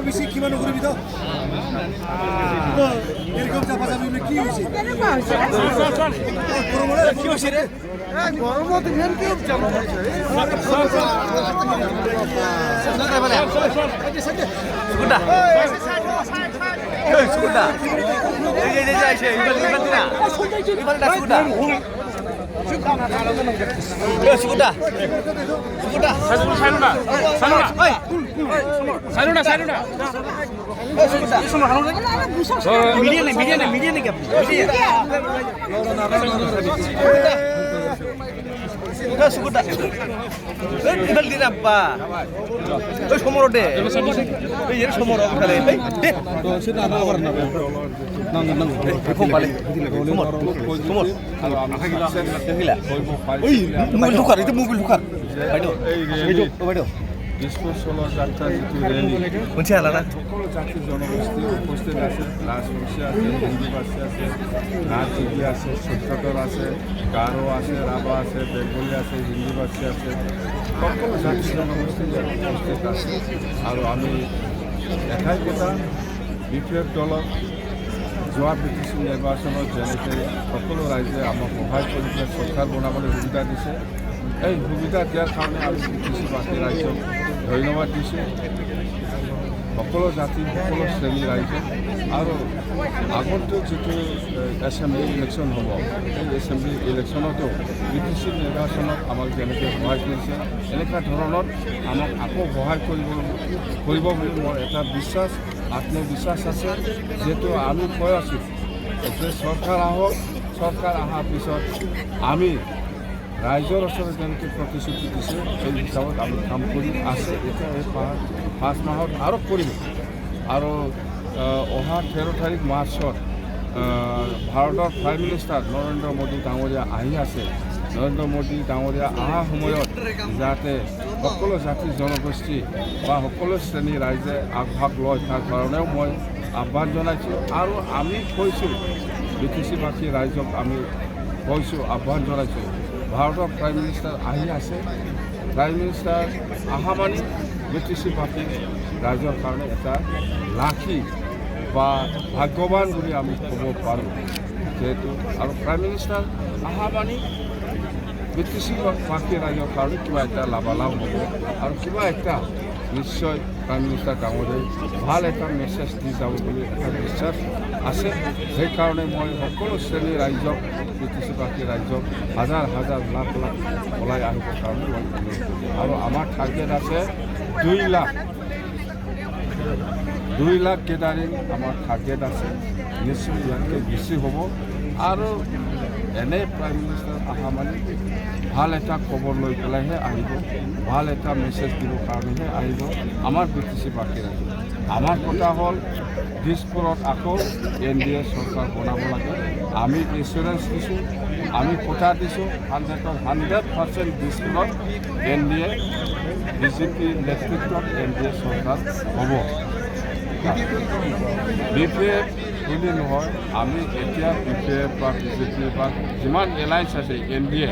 বেশি কিমান অসুবিধা এরকম চাপা চাপি কি হয়েছে কি হয়েছে রে গরমত ভেন কি চাপা সুগুন্ডা সুগুন্ডা এই যে যাইছে ইবালটা সুগুন্ডা সুগুন্ডা সুগুন্ডা সাইনুনা ওই সাইনুনা সাইনুনা মিডিয়া নাকি আপনি সুগুন্ডা ইবাল দিন আব্বা ওই সমর দে ওই এর সমর ওখানে দে তো সেটা না করেন না নাঙ্গা নাঙ্গা খুব ভালো সমর সমর আর আখাগিলা দেখিলা ওই মোবাইল ঢুকার এটা মোবাইল ঢুকার বাইদো বাইদো বাইদো ডিসপোজ হলো যাত্রা যেটি র্যালি কোনছে আলাদা সকল জাতি জনগোষ্ঠী উপস্থিত আছে রাজবংশী আছে হিন্দুবাসী আছে রাজযোগী আছে সত্যকর আছে গারো আছে রাভা আছে বেঙ্গলি আছে হিন্দুবাসী আছে সকল জাতি জনগোষ্ঠী উপস্থিত আছে আৰু আমি এটাই কথা বিপিএফ দলৰ যোৱা বিটিচি নিৰ্বাচনত যেনেকৈ সকলো ৰাইজে আমাক সহায় কৰি চৰকাৰ বনাবলৈ সুবিধা দিছে এই সুবিধা দিয়াৰ কাৰণে আমি বিটিচি বাকী ৰাইজক ধন্যবাদ দিছোঁ সকলো জাতি সকলো শ্ৰেণীৰ ৰাইজক আৰু আগন্তুক যিটো এছেম্বলি ইলেকশ্যন হ'ব এই এছেম্বলি ইলেকশ্যনতো বিটিচি নিৰ্বাচনত আমাক যেনেকৈ সহায় কৰিছে এনেকুৱা ধৰণৰ আমাক আকৌ সহায় কৰিব বুলি মোৰ এটা বিশ্বাস আত্মবিশ্বাস আছে যেহেতু আমি কৈ আছোঁ যে চৰকাৰ আহক চৰকাৰ অহাৰ পিছত আমি ৰাইজৰ ওচৰত যেনেকৈ প্ৰতিশ্ৰুতি দিছে সেই হিচাপত আমি কাম কৰি আছে এতিয়া এই 5 মাহত আৰু কৰিম আৰু অহা 13 তাৰিখ মাৰ্চত ভাৰতৰ প্ৰাইম মিনিষ্টাৰ নৰেন্দ্ৰ মোদী ডাঙৰীয়া আহি আছে নৰেন্দ্ৰ মোদী ডাঙৰীয়া অহা সময়ত যাতে সকলো জাতি জনগোষ্ঠী বা সকলো শ্ৰেণীৰ ৰাইজে আগভাগ লয় তাৰ কাৰণেও মই আহ্বান জনাইছোঁ আৰু আমি কৈছোঁ বিটিচিবাসী ৰাইজক আমি কৈছোঁ আহ্বান জনাইছোঁ ভাৰতৰ প্ৰাইম মিনিষ্টাৰ আহি আছে প্ৰাইম মিনিষ্টাৰ অহা মানে বিটিচিবাসী ৰাইজৰ কাৰণে এটা লাখী বা ভাগ্যৱান বুলি আমি ক'ব পাৰোঁ যেহেতু আৰু প্ৰাইম মিনিষ্টাৰ অহা মানে বিটিচিবাসী ৰাইজৰ কাৰণে কিবা এটা লাভালাভ হ'ব আৰু কিবা এটা নিশ্চয় প্ৰাইম মিনিষ্টাৰ ডাঙৰীয়াই ভাল এটা মেছেজ দি যাব বুলি এটা বিশ্বাস আছে সেইকাৰণে মই সকলো শ্ৰেণীৰ ৰাইজক বিটিচিবাসী ৰাইজক হাজাৰ হাজাৰ লাখ লাখ ওলাই আহিবৰ কাৰণে মই অনুৰোধ কৰিছোঁ আৰু আমাৰ টাৰ্গেট আছে 2 লাখ গেদাৰিং আমাৰ টাৰ্গেট আছে নিশ্চয় ইয়াতকৈ বেছি হ'ব আৰু এনে প্ৰাইম মিনিষ্টাৰ অহা মানে ভাল এটা খবৰ লৈ পেলাইহে আহিব ভাল এটা মেছেজ দিবৰ কাৰণেহে আহিব আমাৰ বিটিচিবাসী ৰাইজ আমাৰ কথা হ'ল দিছপুৰত আকৌ NDA চৰকাৰ বনাব লাগে আমি ইঞ্চুৰেঞ্চ দিছোঁ আমি কথা দিছোঁ 100% দিছপুৰত NDA বিজেপি নেতৃত্বত NDA চৰকাৰ হ'ব বিপিএফ বুলি নহয় আমি এতিয়া বিপিএফ বা বিজেপি বা যিমান এলায়েন্স আছে NDA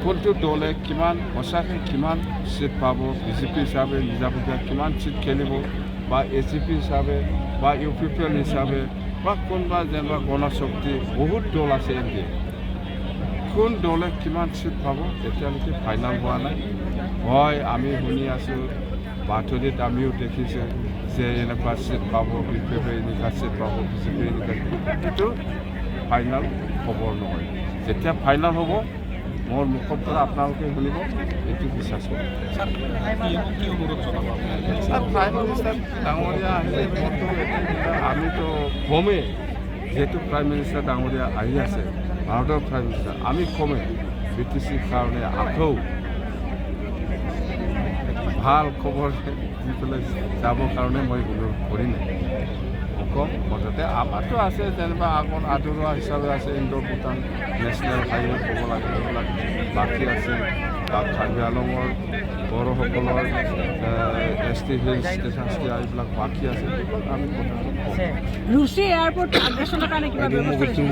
কোনটো দলে কিমান সঁচাকৈ কিমান চিট পাব বিজেপি হিচাপে নিজাববীয়া কিমান চিট খেলিব বা ACP হিচাপে বা UPPL হিচাপে বা কোনোবা যেনিবা গণশক্তি বহুত দল আছে NDA কোন দলে কিমান চিট পাব এতিয়ালৈকে ফাইনেল হোৱা নাই হয় আমি শুনি আছোঁ বাতৰিত আমিও দেখিছোঁ যে এনেকুৱা চিট পাব বিপিএফ এনেকুৱা চিট পাব বিজেপি এনেকুৱা কিন্তু ফাইনেল খবৰ নহয় যেতিয়া ফাইনেল হ'ব মোৰ মুখৰ পৰা আপোনালোকে শুনিব এইটো বিশ্বাস কৰোঁ প্ৰাইম মিনিষ্টাৰ ডাঙৰীয়া আহিলে মইতো আমিতো কমেই যেহেতু প্ৰাইম মিনিষ্টাৰ ডাঙৰীয়া আহি আছে ভাৰতৰ প্ৰাইম মিনিষ্টাৰ আমি কমেই BTCৰ কাৰণে আকৌ ভাল খবৰ দি পেলাই যাবৰ কাৰণে মই অনুৰোধ কৰিম অসম মুঠতে আমাৰতো আছে যেনিবা আগত আদৰোৱা হিচাপে আছে ইণ্ডো ভূটান নেশ্যনেল হাইৱে ক'ব লাগে এইবিলাক বাকী আছে বা কাৰ্বি আংলঙৰ বড়োসকলৰ ST হিলছ ষ্টেটাছ এইবিলাক বাকী আছে আমি কথাটো ৰুচি এয়াৰপৰ্ট আগ্ৰেছনৰ কাৰণে কিবা ব্যৱস্থা লৈছে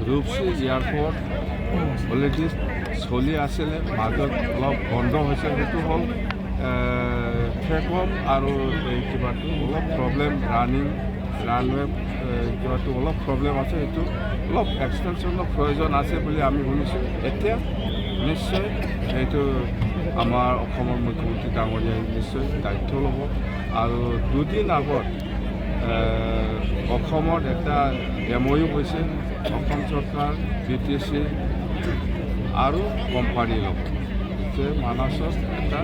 ৰূপসী এয়াৰপৰ্ট অলৰেডি চলি আছিলে মাজত অলপ বন্ধ হৈছে সেইটো হ'ল ফেকম আৰু এই কিবাটো অলপ প্ৰব্লেম ৰানৱে কিবাটো অলপ প্ৰব্লেম আছে সেইটো অলপ এক্সটেনশ্যনৰ প্ৰয়োজন আছে বুলি আমি শুনিছোঁ এতিয়া নিশ্চয় সেইটো আমাৰ অসমৰ মুখ্যমন্ত্ৰী ডাঙৰীয়াই নিশ্চয় দায়িত্ব ল'ব আৰু দুদিন আগত অসমত এটা MOU হৈছে অসম চৰকাৰ BTC আৰু কোম্পানীৰ লগত যে মানাছত এটা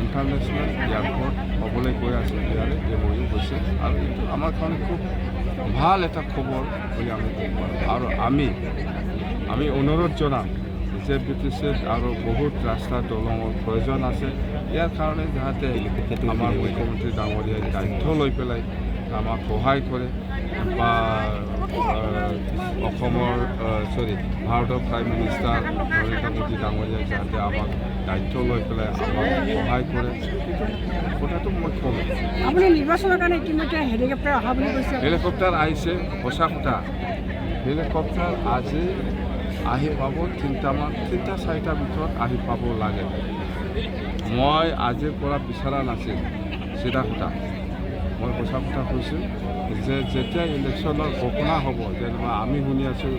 ইণ্টাৰনেশ্যনেল এয়াৰপৰ্ট হ'বলৈ গৈ আছে ইয়াৰে MOU হৈছে আৰু এইটো আমাৰ কাৰণে খুব ভাল এটা খবৰ বুলি আমি ক'ব পাৰোঁ আৰু আমি অনুৰোধ জনাম যে BTCত আৰু বহুত ৰাস্তা দলঙৰ প্ৰয়োজন আছে ইয়াৰ কাৰণে যাতে আমাৰ মুখ্যমন্ত্ৰী ডাঙৰীয়াই দায়িত্ব লৈ পেলাই আমাক সহায় কৰে বা অসমৰ ভাৰতৰ প্ৰাইম মিনিষ্টাৰ নৰেন্দ্ৰ মোদী ডাঙৰীয়াই যাতে আমাক দায়িত্ব লৈ পেলাই আমাক সহায় কৰে কথাটো মই ক'ম আপুনি নিৰ্বাচনৰ কাৰণে ইতিমধ্যে হেলিকপ্টাৰ অহা বুলি কৈছে হেলিকপ্টাৰ আহিছে সঁচা কথা হেলিকপ্টাৰ আজি আহি পাব 3-4টা ভিতৰত আহি পাব লাগে মই আজিৰ পৰা বিচৰা নাছিল চিধা কথা মই সঁচা কথা কৈছোঁ যে যেতিয়া ইলেকশ্যনৰ ঘোষণা হ'ব যেনিবা আমি শুনি আছোঁ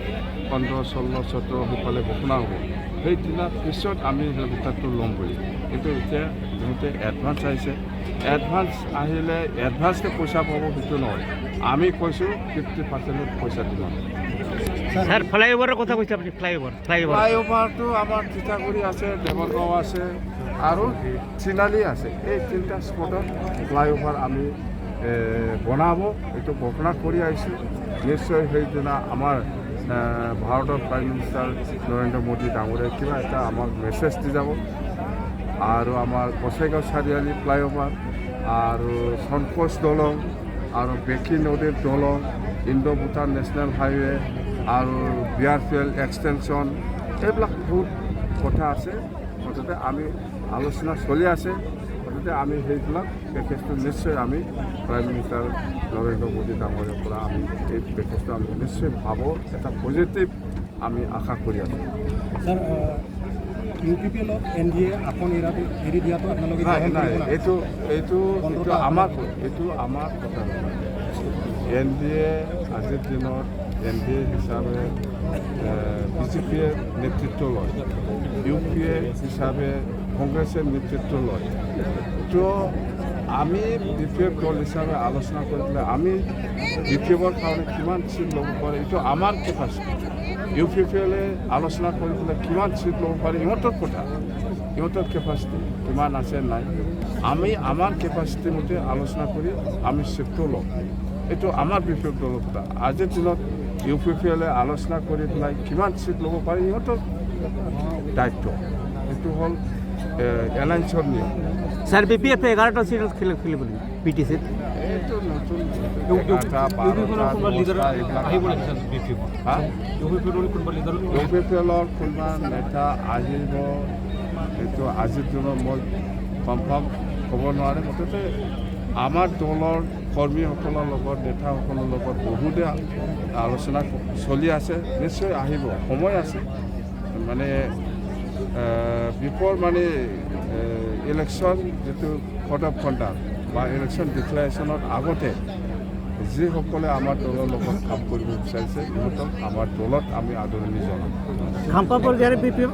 15, 16, 17 সেইফালে ঘোষণা হ'ব সেইদিনা পিছত আমি হেলিকপ্টাৰটো ল'ম বুলি কিন্তু এতিয়া বহুতে এডভান্স আহিছে এডভান্স আহিলে এডভান্সকে পইচা পাব সেইটো নহয় আমি কৈছোঁ 50% পইচা দিব স্যার ফ্লাইওভারের কথা কৈছে আপনি ফ্লাইওভাৰটো আমাৰ তিতাগুৰি আছে দেৱৰগাঁও আছে আৰু চিনালি আছে এই 3টা স্পটত ফ্লাইওভাৰ আমি বনাব এইটো ঘোষণা কৰি আহিছোঁ নিশ্চয় সেইদিনা আমাৰ ভাৰতৰ প্ৰাইম মিনিষ্টাৰ নৰেন্দ্ৰ মোদী ডাঙৰীয়াই কিবা এটা আমাক মেছেজ দি যাব আৰু আমাৰ কচেগাঁও চাৰিআলি ফ্লাইওভাৰ আৰু চনকোচ দলং আৰু বেকী নদীৰ দলং ইণ্ডো ভূটান নেশ্যনেল হাইৱে আৰু বিয়াৰফিয়েল এক্সটেনশ্যন এইবিলাক বহুত কথা আছে মুঠতে আমি আলোচনা চলি আছে মুঠতে আমি সেইবিলাক পেকেজটো নিশ্চয় আমি প্ৰাইম মিনিষ্টাৰ নৰেন্দ্ৰ মোদী ডাঙৰীয়াৰ পৰা আমি এই পেকেজটো আমি নিশ্চয় ভাবোঁ এটা পজিটিভ আমি আশা কৰি আছোঁ স্যাৰ UPPL NDA আপন এৰি দিয়াটো আপোনালোকে নাই এইটো আমাৰ কথা নহয় NDA আজিৰ দিনত NDA হিচাপে BJPয়ে নেতৃত্ব লয় UPA হিচাপে কংগ্ৰেছে নেতৃত্ব লয় তো আমি BPF দল হিচাপে আলোচনা কৰি পেলাই আমি BPFৰ কাৰণে কিমান চিট ল'ব পাৰে এইটো আমাৰ কেপাচিটি UPPলে আলোচনা কৰি পেলাই কিমান চিট ল'ব পাৰে ইহঁতৰ কথা ইহঁতৰ কেপাচিটি কিমান আছে নাই আমি আমাৰ কেপাচিটি মতে আলোচনা কৰি আমি চিটটো ল'ম এইটো আমাৰ BPF দলৰ কথা আজিৰ দিনত UPPলে আলোচনা কৰি পেলাই কিমান চিট ল'ব পাৰে ইহঁতৰ দায়িত্ব এইটো হ'ল এলায়েন্সৰ নিয়ম স্যাৰ BPF 11টা সিট খেলিব BTCত এইটো নতুন UPPলৰ কোনোবা নেতা আহিব এইটো আজিৰ দিনত মই কনফাৰ্ম ক'ব নোৱাৰে মুঠতে আমাৰ দলৰ কৰ্মীসকলৰ লগত নেতাসকলৰ লগত বহুতে আলোচনা চলি আছে নিশ্চয় আহিব সময় আছে মানে বিফৰ মানে ইলেকশ্যন যিটো কোড অফ কণ্ডাক্ট বা ইলেকশ্যন ডিক্লেৰেশ্যনৰ আগতে যিসকলে আমাৰ দলৰ লগত কাম কৰিব বিচাৰিছে সিহঁতক আমাৰ দলত আমি আদৰণি জনাম খাম্পা পৰ্যায়ৰ BPF